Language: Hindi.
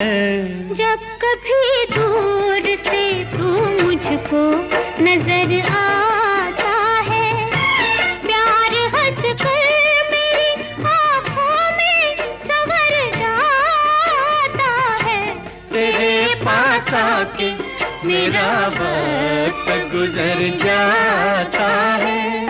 जब कभी दूर से तू मुझको नजर आता है, प्यार हंस कर मेरी आँखों में संवर जाता है। तेरे पास आके मेरा वक्त गुजर जाता है।